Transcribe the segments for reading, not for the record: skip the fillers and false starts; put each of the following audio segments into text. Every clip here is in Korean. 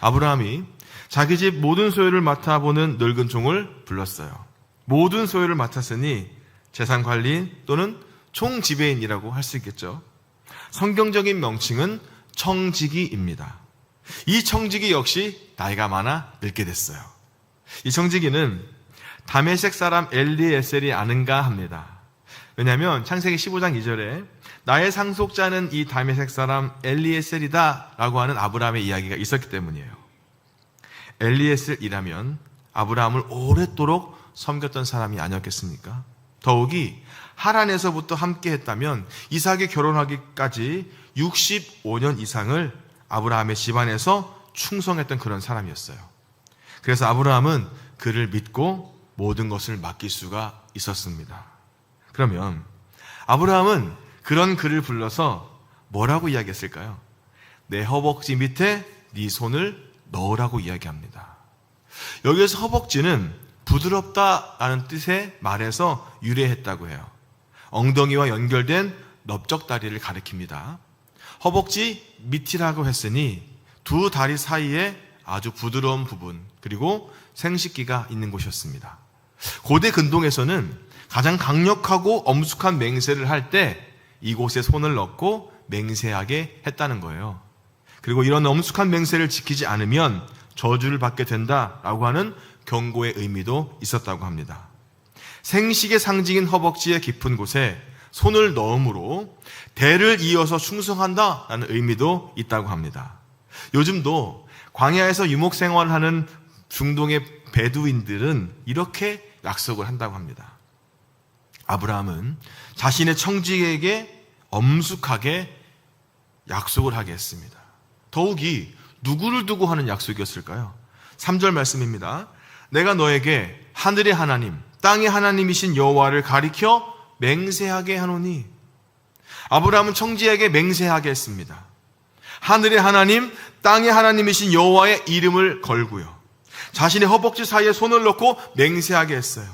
아브라함이 자기 집 모든 소유를 맡아보는 늙은 종을 불렀어요. 모든 소유를 맡았으니 재산 관리인 또는 총지배인이라고 할 수 있겠죠. 성경적인 명칭은 청지기입니다. 이 청지기 역시 나이가 많아 늙게 됐어요. 이 청지기는 다메섹 사람 엘리에셀이 아는가 합니다. 왜냐하면 창세기 15장 2절에 나의 상속자는 이 다메섹 사람 엘리에셀이다 라고 하는 아브라함의 이야기가 있었기 때문이에요. 엘리에셀이라면 아브라함을 오랫도록 섬겼던 사람이 아니었겠습니까? 더욱이 하란에서부터 함께 했다면 이삭이 결혼하기까지 65년 이상을 아브라함의 집안에서 충성했던 그런 사람이었어요. 그래서 아브라함은 그를 믿고 모든 것을 맡길 수가 있었습니다. 그러면 아브라함은 그런 그를 불러서 뭐라고 이야기했을까요? 내 허벅지 밑에 네 손을 넣으라고 이야기합니다. 여기에서 허벅지는 부드럽다라는 뜻의 말에서 유래했다고 해요. 엉덩이와 연결된 넓적다리를 가리킵니다. 허벅지 밑이라고 했으니 두 다리 사이에 아주 부드러운 부분, 그리고 생식기가 있는 곳이었습니다. 고대 근동에서는 가장 강력하고 엄숙한 맹세를 할 때 이곳에 손을 넣고 맹세하게 했다는 거예요. 그리고 이런 엄숙한 맹세를 지키지 않으면 저주를 받게 된다라고 하는 경고의 의미도 있었다고 합니다. 생식의 상징인 허벅지의 깊은 곳에 손을 넣음으로 대를 이어서 충성한다라는 의미도 있다고 합니다. 요즘도 광야에서 유목 생활을 하는 중동의 베두인들은 이렇게 약속을 한다고 합니다. 아브라함은 자신의 청지기에게 엄숙하게 약속을 하게 했습니다. 더욱이 누구를 두고 하는 약속이었을까요? 3절 말씀입니다. 내가 너에게 하늘의 하나님, 땅의 하나님이신 여호와를 가리켜 맹세하게 하노니. 아브라함은 청지에게 맹세하게 했습니다. 하늘의 하나님, 땅의 하나님이신 여호와의 이름을 걸고요. 자신의 허벅지 사이에 손을 넣고 맹세하게 했어요.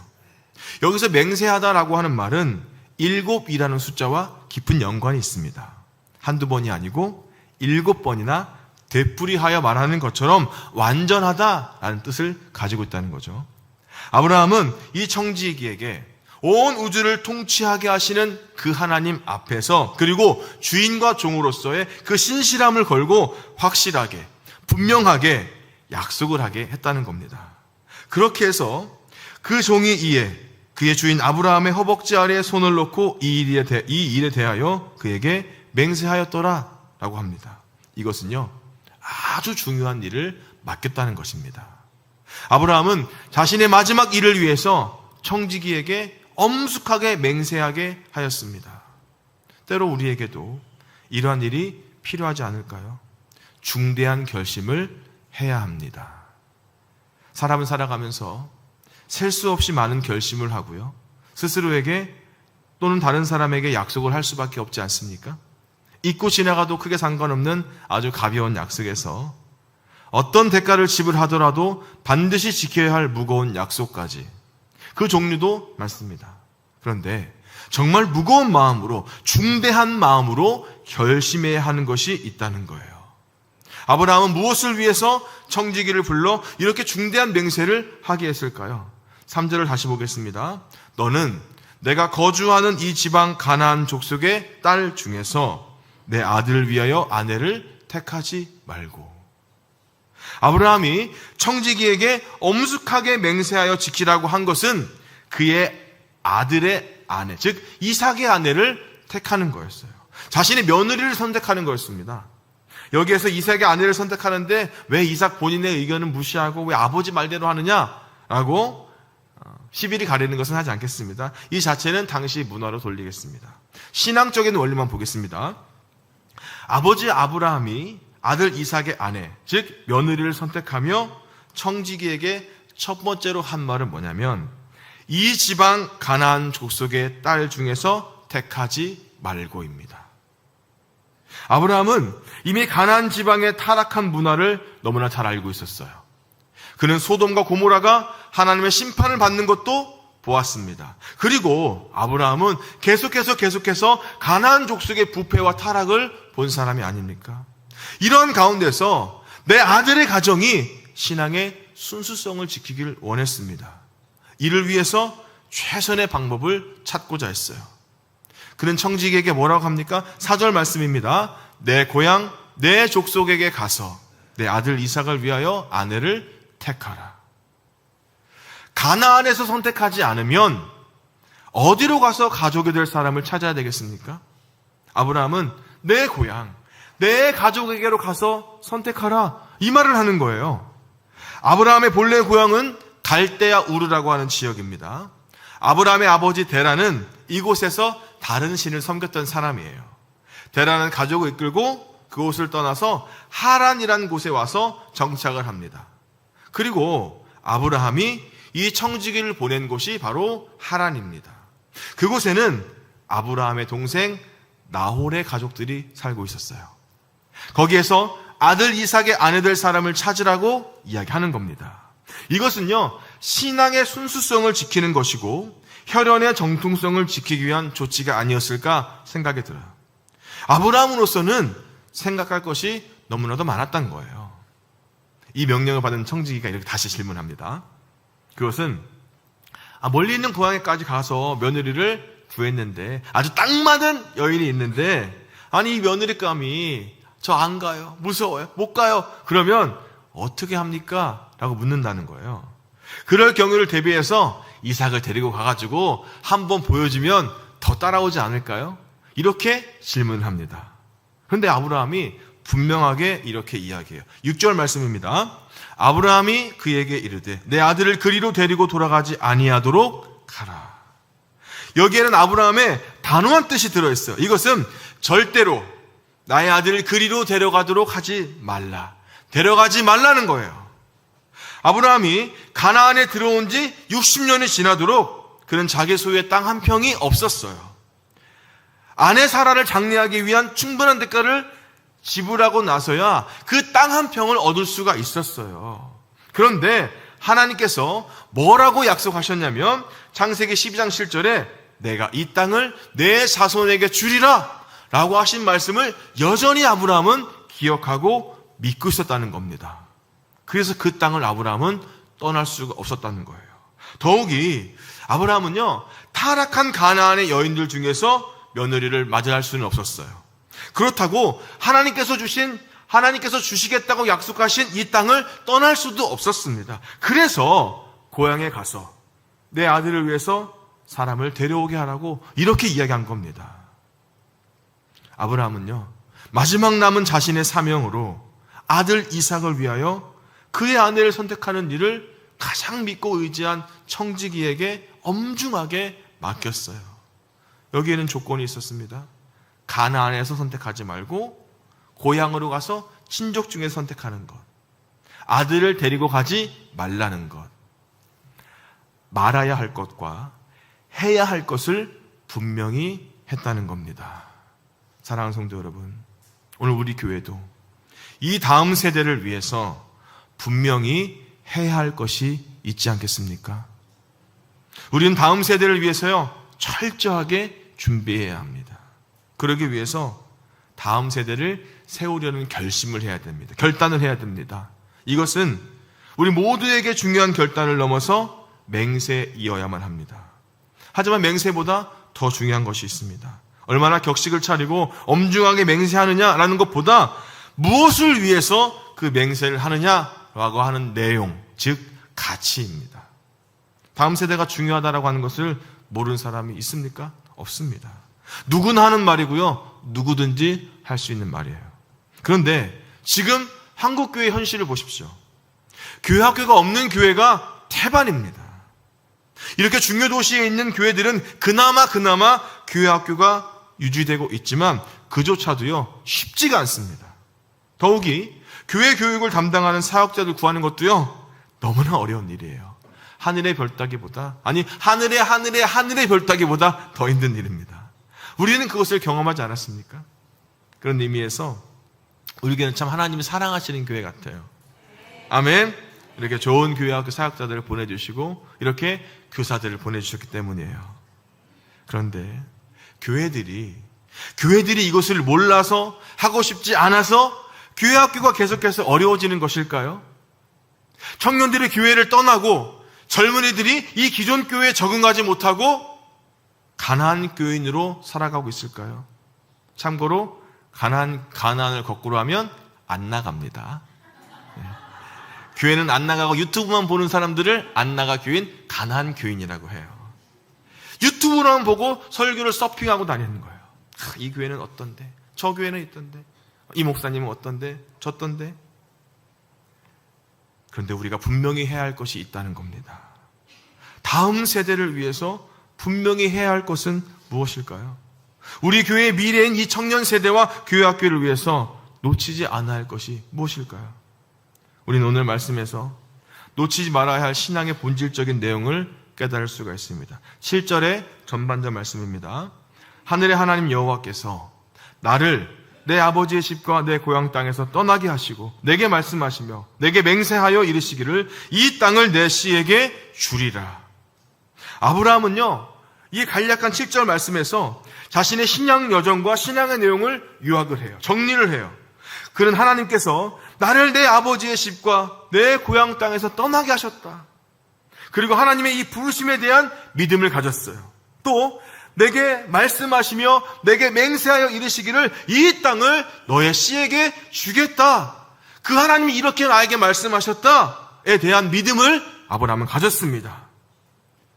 여기서 맹세하다라고 하는 말은 7이라는 숫자와 깊은 연관이 있습니다. 한두 번이 아니고 7번이나 되풀이하여 말하는 것처럼 완전하다라는 뜻을 가지고 있다는 거죠. 아브라함은 이 청지기에게 온 우주를 통치하게 하시는 그 하나님 앞에서, 그리고 주인과 종으로서의 그 신실함을 걸고 확실하게, 분명하게 약속을 하게 했다는 겁니다. 그렇게 해서 그 종이 이에 그의 주인 아브라함의 허벅지 아래에 손을 놓고 이 일에 대하여 그에게 맹세하였더라 라고 합니다. 이것은요, 아주 중요한 일을 맡겼다는 것입니다. 아브라함은 자신의 마지막 일을 위해서 청지기에게 엄숙하게 맹세하게 하였습니다. 때로 우리에게도 이러한 일이 필요하지 않을까요? 중대한 결심을 해야 합니다. 사람은 살아가면서 셀 수 없이 많은 결심을 하고요, 스스로에게 또는 다른 사람에게 약속을 할 수밖에 없지 않습니까? 잊고 지나가도 크게 상관없는 아주 가벼운 약속에서 어떤 대가를 지불하더라도 반드시 지켜야 할 무거운 약속까지, 그 종류도 많습니다. 그런데 정말 무거운 마음으로, 중대한 마음으로 결심해야 하는 것이 있다는 거예요. 아브라함은 무엇을 위해서 청지기를 불러 이렇게 중대한 맹세를 하게 했을까요? 3절을 다시 보겠습니다. 너는 내가 거주하는 이 지방 가나안 족속의 딸 중에서 내 아들을 위하여 아내를 택하지 말고. 아브라함이 청지기에게 엄숙하게 맹세하여 지키라고 한 것은 그의 아들의 아내, 즉 이삭의 아내를 택하는 거였어요. 자신의 며느리를 선택하는 거였습니다. 여기에서 이삭의 아내를 선택하는데 왜 이삭 본인의 의견은 무시하고 왜 아버지 말대로 하느냐라고 시비를 가리는 것은 하지 않겠습니다. 이 자체는 당시 문화로 돌리겠습니다. 신앙적인 원리만 보겠습니다. 아버지 아브라함이 아들 이삭의 아내, 즉 며느리를 선택하며 청지기에게 첫 번째로 한 말은 뭐냐면, 이 지방 가나안 족속의 딸 중에서 택하지 말고입니다. 아브라함은 이미 가나안 지방의 타락한 문화를 너무나 잘 알고 있었어요. 그는 소돔과 고모라가 하나님의 심판을 받는 것도 보았습니다. 그리고 아브라함은 계속해서 가나안 족속의 부패와 타락을 본 사람이 아닙니까? 이런 가운데서 내 아들의 가정이 신앙의 순수성을 지키길 원했습니다. 이를 위해서 최선의 방법을 찾고자 했어요. 그는 청지기에게 뭐라고 합니까? 4절 말씀입니다. 내 고향, 내 족속에게 가서 내 아들 이삭을 위하여 아내를 택하라. 가나안에서 선택하지 않으면 어디로 가서 가족이 될 사람을 찾아야 되겠습니까? 아브라함은 내 고향, 내 가족에게로 가서 선택하라, 이 말을 하는 거예요. 아브라함의 본래 고향은 갈대아 우르라고 하는 지역입니다. 아브라함의 아버지 데라는 이곳에서 다른 신을 섬겼던 사람이에요. 데라는 가족을 이끌고 그곳을 떠나서 하란이라는 곳에 와서 정착을 합니다. 그리고 아브라함이 이 청지기를 보낸 곳이 바로 하란입니다. 그곳에는 아브라함의 동생 나홀의 가족들이 살고 있었어요. 거기에서 아들 이삭의 아내 될 사람을 찾으라고 이야기하는 겁니다. 이것은요, 신앙의 순수성을 지키는 것이고 혈연의 정통성을 지키기 위한 조치가 아니었을까 생각이 들어요. 아브라함으로서는 생각할 것이 너무나도 많았던 거예요. 이 명령을 받은 청지기가 이렇게 다시 질문합니다. 그것은 멀리 있는 고향에까지 가서 며느리를 구했는데 아주 딱 맞은 여인이 있는데, 아니 이 며느리감이 저 안 가요, 무서워요, 못 가요, 그러면 어떻게 합니까? 라고 묻는다는 거예요. 그럴 경우를 대비해서 이삭을 데리고 가가지고 한번 보여주면 더 따라오지 않을까요? 이렇게 질문을 합니다. 그런데 아브라함이 분명하게 이렇게 이야기해요. 6절 말씀입니다. 아브라함이 그에게 이르되 내 아들을 그리로 데리고 돌아가지 아니하도록 가라. 여기에는 아브라함의 단호한 뜻이 들어있어요. 이것은 절대로 나의 아들을 그리로 데려가도록 하지 말라, 데려가지 말라는 거예요. 아브라함이 가나안에 들어온 지 60년이 지나도록 그는 자기 소유의 땅 한 평이 없었어요. 아내 사라를 장례하기 위한 충분한 대가를 지불하고 나서야 그 땅 한 평을 얻을 수가 있었어요. 그런데 하나님께서 뭐라고 약속하셨냐면 창세기 12장 7절에 내가 이 땅을 내 자손에게 주리라 라고 하신 말씀을 여전히 아브라함은 기억하고 믿고 있었다는 겁니다. 그래서 그 땅을 아브라함은 떠날 수가 없었다는 거예요. 더욱이 아브라함은요, 타락한 가나안의 여인들 중에서 며느리를 맞이할 수는 없었어요. 그렇다고 하나님께서 주시겠다고 약속하신 이 땅을 떠날 수도 없었습니다. 그래서 고향에 가서 내 아들을 위해서 사람을 데려오게 하라고 이렇게 이야기한 겁니다. 아브라함은요, 마지막 남은 자신의 사명으로 아들 이삭을 위하여 그의 아내를 선택하는 일을 가장 믿고 의지한 청지기에게 엄중하게 맡겼어요. 여기에는 조건이 있었습니다. 가나안에서 선택하지 말고 고향으로 가서 친족 중에 선택하는 것, 아들을 데리고 가지 말라는 것, 말아야 할 것과 해야 할 것을 분명히 했다는 겁니다. 사랑하는 성도 여러분, 오늘 우리 교회도 이 다음 세대를 위해서 분명히 해야 할 것이 있지 않겠습니까? 우리는 다음 세대를 위해서요, 철저하게 준비해야 합니다. 그러기 위해서 다음 세대를 세우려는 결심을 해야 됩니다. 결단을 해야 됩니다. 이것은 우리 모두에게 중요한 결단을 넘어서 맹세이어야만 합니다. 하지만 맹세보다 더 중요한 것이 있습니다. 얼마나 격식을 차리고 엄중하게 맹세하느냐라는 것보다 무엇을 위해서 그 맹세를 하느냐라고 하는 내용, 즉 가치입니다. 다음 세대가 중요하다라고 하는 것을 모르는 사람이 있습니까? 없습니다. 누구나 하는 말이고요, 누구든지 할 수 있는 말이에요. 그런데 지금 한국교회 현실을 보십시오. 교회 학교가 없는 교회가 태반입니다. 이렇게 중요 도시에 있는 교회들은 그나마 교회 학교가 유지되고 있지만 그조차도요, 쉽지가 않습니다. 더욱이 교회 교육을 담당하는 사역자들 구하는 것도요, 너무나 어려운 일이에요. 하늘의 별 따기보다, 아니 하늘의 별 따기보다 더 힘든 일입니다. 우리는 그것을 경험하지 않았습니까? 그런 의미에서 우리 교회는 참 하나님이 사랑하시는 교회 같아요. 아멘. 이렇게 좋은 교회학교 사역자들을 보내주시고 이렇게 교사들을 보내주셨기 때문이에요. 그런데 교회들이 이것을 몰라서, 하고 싶지 않아서 교회 학교가 계속해서 어려워지는 것일까요? 청년들이 교회를 떠나고 젊은이들이 이 기존 교회에 적응하지 못하고 가난한 교인으로 살아가고 있을까요? 참고로 가난을 거꾸로 하면 안 나갑니다. 교회는 안 나가고 유튜브만 보는 사람들을 안 나가 교인, 가난 교인이라고 해요. 유튜브만 보고 설교를 서핑하고 다니는 거예요. 이 교회는 어떤데? 저 교회는 있던데? 이 목사님은 어떤데? 저던데? 그런데 우리가 분명히 해야 할 것이 있다는 겁니다. 다음 세대를 위해서 분명히 해야 할 것은 무엇일까요? 우리 교회의 미래인 이 청년 세대와 교회 학교를 위해서 놓치지 않아야 할 것이 무엇일까요? 우리는 오늘 말씀에서 놓치지 말아야 할 신앙의 본질적인 내용을 깨달을 수가 있습니다. 7절의 전반절 말씀입니다. 하늘의 하나님 여호와께서 나를 내 아버지의 집과 내 고향 땅에서 떠나게 하시고 내게 말씀하시며 내게 맹세하여 이르시기를 이 땅을 내 씨에게 주리라. 아브라함은요, 이 간략한 7절 말씀에서 자신의 신앙 여정과 신앙의 내용을 요약을 해요. 정리를 해요. 그는 하나님께서 나를 내 아버지의 집과 내 고향 땅에서 떠나게 하셨다. 그리고 하나님의 이 부르심에 대한 믿음을 가졌어요. 또 내게 말씀하시며 내게 맹세하여 이르시기를 이 땅을 너의 씨에게 주겠다. 그 하나님이 이렇게 나에게 말씀하셨다에 대한 믿음을 아브라함은 가졌습니다.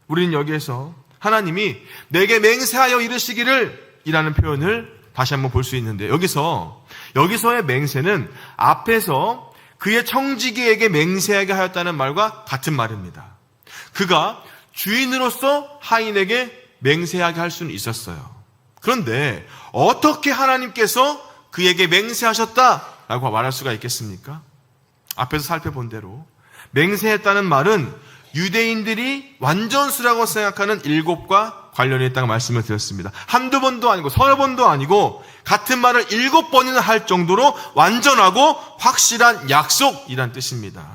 우리는 여기에서 하나님이 내게 맹세하여 이르시기를 이라는 표현을 다시 한번 볼 수 있는데, 여기서의 맹세는 앞에서 그의 청지기에게 맹세하게 하였다는 말과 같은 말입니다. 그가 주인으로서 하인에게 맹세하게 할 수는 있었어요. 그런데 어떻게 하나님께서 그에게 맹세하셨다라고 말할 수가 있겠습니까? 앞에서 살펴본 대로 맹세했다는 말은 유대인들이 완전수라고 생각하는 7과 관련이 있다고 말씀을 드렸습니다. 한두 번도 아니고 서너 번도 아니고 같은 말을 7번이나 할 정도로 완전하고 확실한 약속이란 뜻입니다.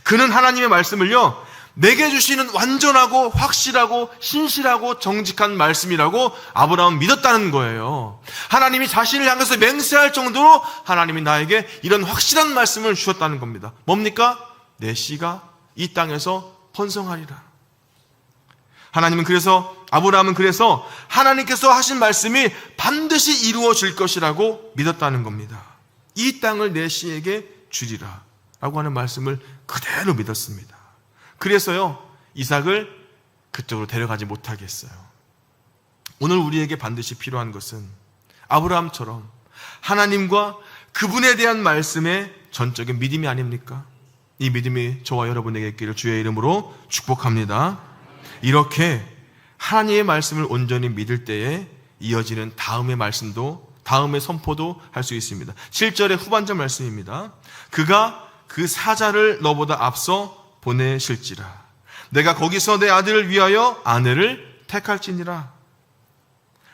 그는 하나님의 말씀을요, 내게 주시는 완전하고 확실하고 신실하고 정직한 말씀이라고 아브라함은 믿었다는 거예요. 하나님이 자신을 향해서 맹세할 정도로 하나님이 나에게 이런 확실한 말씀을 주셨다는 겁니다. 뭡니까? 내 씨가 이 땅에서 번성하리라. 아브라함은 그래서 하나님께서 하신 말씀이 반드시 이루어질 것이라고 믿었다는 겁니다. 이 땅을 내 씨에게 주리라 라고 하는 말씀을 그대로 믿었습니다. 그래서요, 이삭을 그쪽으로 데려가지 못하게 했어요. 오늘 우리에게 반드시 필요한 것은 아브라함처럼 하나님과 그분에 대한 말씀의 전적인 믿음이 아닙니까? 이 믿음이 저와 여러분에게 있기를 주의 이름으로 축복합니다. 이렇게 하나님의 말씀을 온전히 믿을 때에 이어지는 다음의 말씀도, 다음의 선포도 할 수 있습니다. 7절의 후반절 말씀입니다. 그가 그 사자를 너보다 앞서 보내실지라. 내가 거기서 내 아들을 위하여 아내를 택할지니라.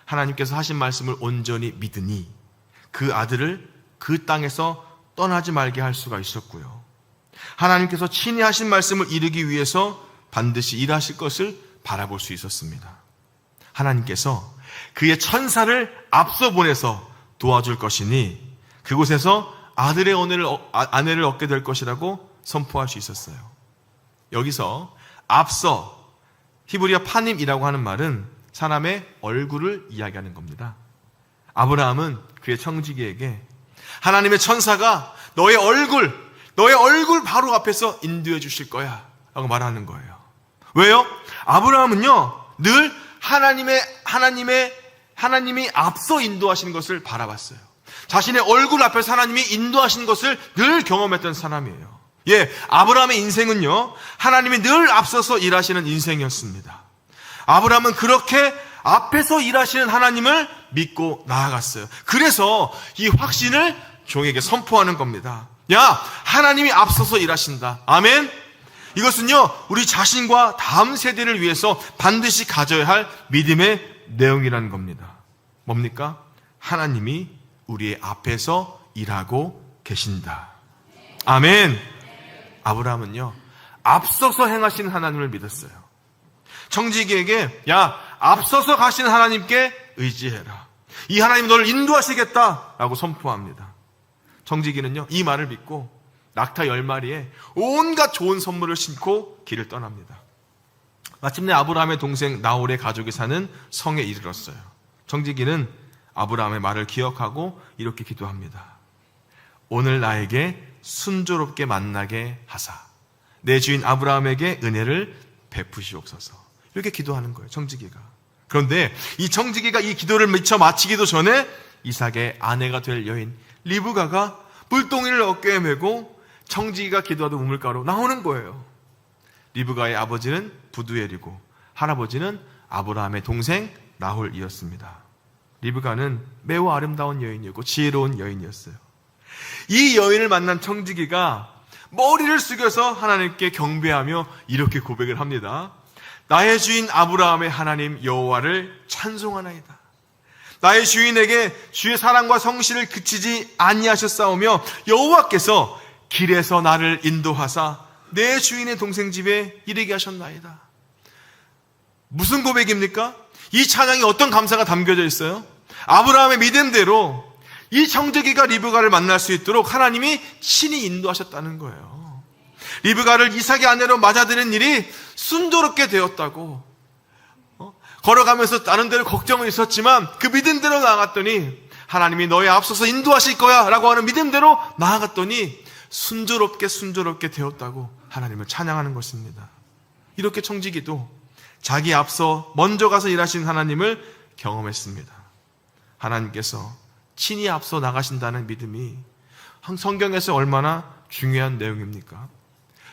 하나님께서 하신 말씀을 온전히 믿으니 그 아들을 그 땅에서 떠나지 말게 할 수가 있었고요. 하나님께서 친히 하신 말씀을 이루기 위해서 반드시 일하실 것을 바라볼 수 있었습니다. 하나님께서 그의 천사를 앞서 보내서 도와줄 것이니 그곳에서 아들의 아내를 얻게 될 것이라고 선포할 수 있었어요. 여기서 앞서, 히브리어 파님이라고 하는 말은 사람의 얼굴을 이야기하는 겁니다. 아브라함은 그의 청지기에게 하나님의 천사가 너의 얼굴 바로 앞에서 인도해 주실 거야 라고 말하는 거예요. 왜요? 아브라함은요, 늘 하나님이 앞서 인도하시는 것을 바라봤어요. 자신의 얼굴 앞에서 하나님이 인도하시는 것을 늘 경험했던 사람이에요. 아브라함의 인생은요, 하나님이 늘 앞서서 일하시는 인생이었습니다. 아브라함은 그렇게 앞에서 일하시는 하나님을 믿고 나아갔어요. 그래서 이 확신을 종에게 선포하는 겁니다. 하나님이 앞서서 일하신다. 아멘. 이것은요, 우리 자신과 다음 세대를 위해서 반드시 가져야 할 믿음의 내용이라는 겁니다. 뭡니까? 하나님이 우리의 앞에서 일하고 계신다. 아멘. 아브라함은요, 앞서서 행하신 하나님을 믿었어요. 청지기에게 앞서서 가신 하나님께 의지해라. 이 하나님 너를 인도하시겠다라고 선포합니다. 청지기는요, 이 말을 믿고 낙타 10마리에 온갖 좋은 선물을 싣고 길을 떠납니다. 마침내 아브라함의 동생 나홀의 가족이 사는 성에 이르렀어요. 청지기는 아브라함의 말을 기억하고 이렇게 기도합니다. 오늘 나에게 순조롭게 만나게 하사 내 주인 아브라함에게 은혜를 베푸시옵소서. 이렇게 기도하는 거예요, 청지기가. 그런데 이 청지기가 이 기도를 미처 마치기도 전에 이삭의 아내가 될 여인 리브가가 물동이를 어깨에 메고 청지기가 기도하던 우물가로 나오는 거예요. 리브가의 아버지는 부두엘이고 할아버지는 아브라함의 동생 나홀이었습니다. 리브가는 매우 아름다운 여인이었고 지혜로운 여인이었어요. 이 여인을 만난 청지기가 머리를 숙여서 하나님께 경배하며 이렇게 고백을 합니다. 나의 주인 아브라함의 하나님 여호와를 찬송하나이다. 나의 주인에게 주의 사랑과 성실을 그치지 아니하셨사오며 여호와께서 길에서 나를 인도하사 내 주인의 동생 집에 이르게 하셨나이다. 무슨 고백입니까? 이 찬양이 어떤 감사가 담겨져 있어요? 아브라함의 믿음대로 이 청지기가 리브가를 만날 수 있도록 하나님이 친히 인도하셨다는 거예요. 리브가를 이삭의 아내로 맞아들인 일이 순조롭게 되었다고. 걸어가면서 다른 데로 걱정은 있었지만 그 믿음대로 나아갔더니 하나님이 너의 앞서서 인도하실 거야 라고 하는 믿음대로 나아갔더니 순조롭게 되었다고 하나님을 찬양하는 것입니다. 이렇게 청지기도 자기 앞서 먼저 가서 일하신 하나님을 경험했습니다. 하나님께서 친히 앞서 나가신다는 믿음이 성경에서 얼마나 중요한 내용입니까?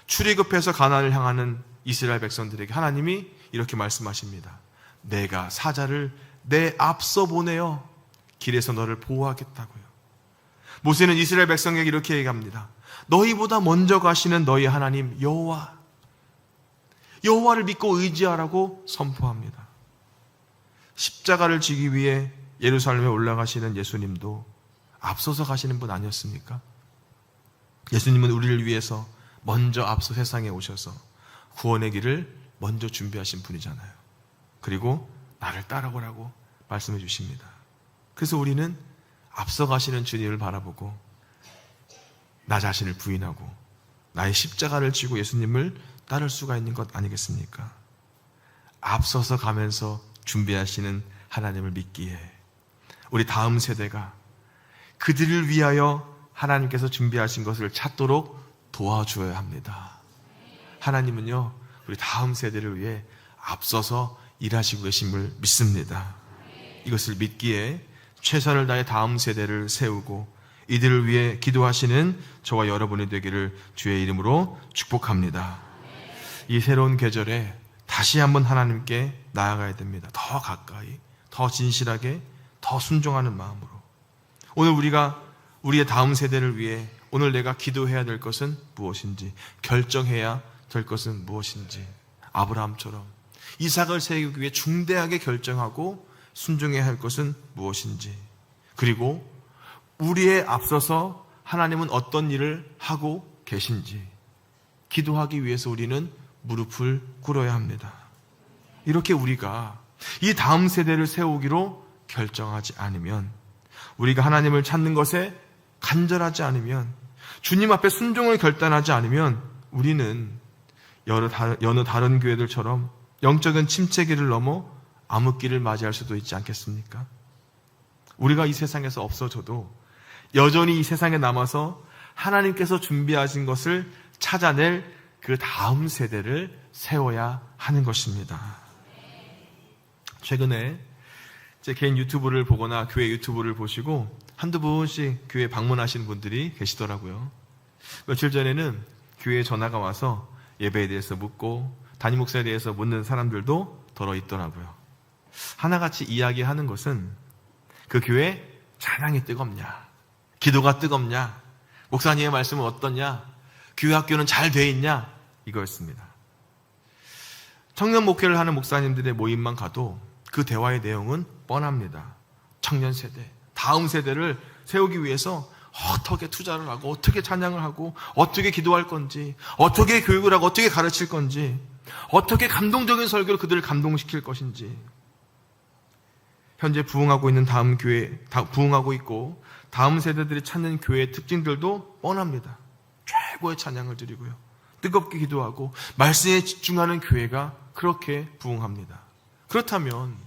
출애굽해서 가나안을 향하는 이스라엘 백성들에게 하나님이 이렇게 말씀하십니다. 내가 사자를 내 앞서 보내어 길에서 너를 보호하겠다고요. 모세는 이스라엘 백성에게 이렇게 얘기합니다. 너희보다 먼저 가시는 너희 하나님 여호와를 믿고 의지하라고 선포합니다. 십자가를 지기 위해 예루살렘에 올라가시는 예수님도 앞서서 가시는 분 아니었습니까? 예수님은 우리를 위해서 먼저 앞서 세상에 오셔서 구원의 길을 먼저 준비하신 분이잖아요. 그리고 나를 따라오라고 말씀해 주십니다. 그래서 우리는 앞서 가시는 주님을 바라보고 나 자신을 부인하고 나의 십자가를 지고 예수님을 따를 수가 있는 것 아니겠습니까? 앞서서 가면서 준비하시는 하나님을 믿기에 우리 다음 세대가 그들을 위하여 하나님께서 준비하신 것을 찾도록 도와줘야 합니다. 하나님은요, 우리 다음 세대를 위해 앞서서 일하시고 계심을 믿습니다. 이것을 믿기에 최선을 다해 다음 세대를 세우고 이들을 위해 기도하시는 저와 여러분이 되기를 주의 이름으로 축복합니다. 이 새로운 계절에 다시 한번 하나님께 나아가야 됩니다. 더 가까이, 더 진실하게, 더 순종하는 마음으로. 오늘 우리가 우리의 다음 세대를 위해 오늘 내가 기도해야 될 것은 무엇인지, 결정해야 될 것은 무엇인지, 아브라함처럼 이삭을 세우기 위해 중대하게 결정하고 순종해야 할 것은 무엇인지, 그리고 우리에 앞서서 하나님은 어떤 일을 하고 계신지 기도하기 위해서 우리는 무릎을 꿇어야 합니다. 이렇게 우리가 이 다음 세대를 세우기로 결정하지 않으면, 우리가 하나님을 찾는 것에 간절하지 않으면, 주님 앞에 순종을 결단하지 않으면 우리는 여느 다른 교회들처럼 영적인 침체기를 넘어 암흑기를 맞이할 수도 있지 않겠습니까? 우리가 이 세상에서 없어져도 여전히 이 세상에 남아서 하나님께서 준비하신 것을 찾아낼 그 다음 세대를 세워야 하는 것입니다. 최근에 제 개인 유튜브를 보거나 교회 유튜브를 보시고 한두 분씩 교회 방문하시는 분들이 계시더라고요. 며칠 전에는 교회에 전화가 와서 예배에 대해서 묻고 담임 목사에 대해서 묻는 사람들도 더러 있더라고요. 하나같이 이야기하는 것은 그 교회 찬양이 뜨겁냐, 기도가 뜨겁냐, 목사님의 말씀은 어떠냐, 교회 학교는 잘 돼 있냐, 이거였습니다. 청년 목회를 하는 목사님들의 모임만 가도 그 대화의 내용은 뻔합니다. 청년 세대, 다음 세대를 세우기 위해서 어떻게 투자를 하고 어떻게 찬양을 하고 어떻게 기도할 건지, 어떻게 교육을 하고 어떻게 가르칠 건지, 어떻게 감동적인 설교로 그들을 감동시킬 것인지, 현재 부흥하고 있는 부흥하고 있고 다음 세대들이 찾는 교회의 특징들도 뻔합니다. 최고의 찬양을 드리고요, 뜨겁게 기도하고 말씀에 집중하는 교회가 그렇게 부흥합니다. 그렇다면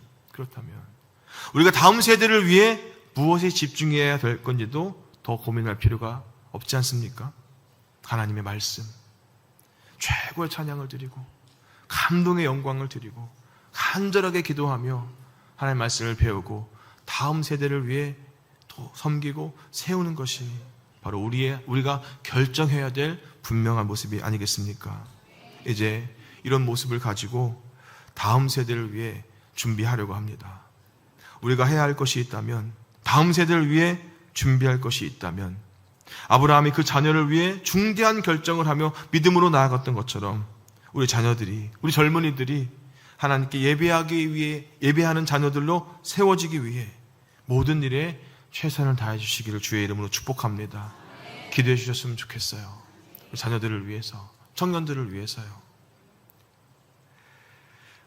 우리가 다음 세대를 위해 무엇에 집중해야 될 건지도 더 고민할 필요가 없지 않습니까? 하나님의 말씀, 최고의 찬양을 드리고 감동의 영광을 드리고 간절하게 기도하며 하나님의 말씀을 배우고 다음 세대를 위해 또 섬기고 세우는 것이 바로 우리가 결정해야 될 분명한 모습이 아니겠습니까? 이제 이런 모습을 가지고 다음 세대를 위해 준비하려고 합니다. 우리가 해야 할 것이 있다면, 다음 세대를 위해 준비할 것이 있다면, 아브라함이 그 자녀를 위해 중대한 결정을 하며 믿음으로 나아갔던 것처럼 우리 자녀들이, 우리 젊은이들이 하나님께 예배하는 자녀들로 세워지기 위해 모든 일에 최선을 다해 주시기를 주의 이름으로 축복합니다. 기도해 주셨으면 좋겠어요. 우리 자녀들을 위해서, 청년들을 위해서요.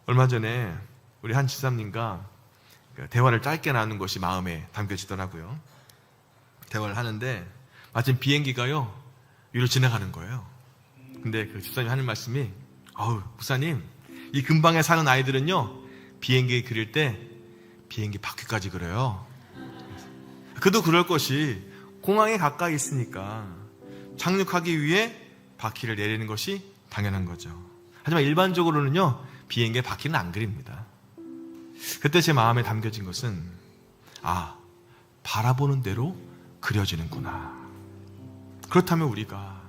얼마 전에 우리 한 지사님과 대화를 짧게 나누는 것이 마음에 담겨지더라고요. 대화를 하는데 마침 비행기가요 위로 지나가는 거예요. 근데 그 집사님 하는 말씀이, 목사님, 이 근방에 사는 아이들은요 비행기 그릴 때 비행기 바퀴까지 그려요. 그도 그럴 것이 공항에 가까이 있으니까 착륙하기 위해 바퀴를 내리는 것이 당연한 거죠. 하지만 일반적으로는요 비행기에 바퀴는 안 그립니다. 그때 제 마음에 담겨진 것은, 바라보는 대로 그려지는구나. 그렇다면 우리가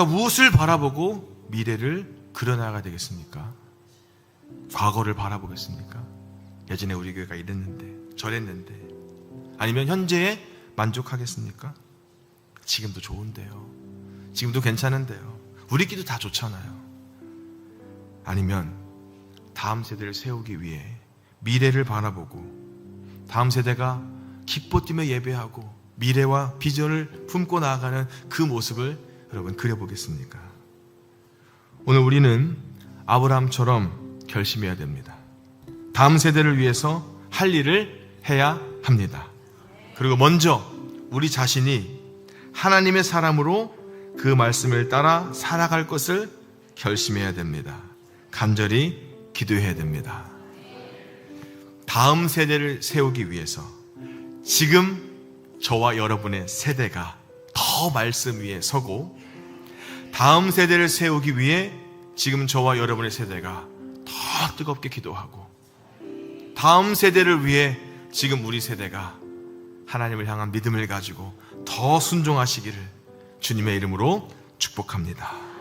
무엇을 바라보고 미래를 그려나가야 되겠습니까? 과거를 바라보겠습니까? 예전에 우리 교회가 이랬는데 저랬는데, 아니면 현재에 만족하겠습니까? 지금도 좋은데요, 지금도 괜찮은데요, 우리끼리도 다 좋잖아요. 아니면 다음 세대를 세우기 위해 미래를 바라보고 다음 세대가 기뻐 뛰며 예배하고 미래와 비전을 품고 나아가는 그 모습을 여러분 그려보겠습니까? 오늘 우리는 아브라함처럼 결심해야 됩니다. 다음 세대를 위해서 할 일을 해야 합니다. 그리고 먼저 우리 자신이 하나님의 사람으로 그 말씀을 따라 살아갈 것을 결심해야 됩니다. 간절히 기도해야 됩니다. 다음 세대를 세우기 위해서 지금 저와 여러분의 세대가 더 말씀 위에 서고, 다음 세대를 세우기 위해 지금 저와 여러분의 세대가 더 뜨겁게 기도하고, 다음 세대를 위해 지금 우리 세대가 하나님을 향한 믿음을 가지고 더 순종하시기를 주님의 이름으로 축복합니다.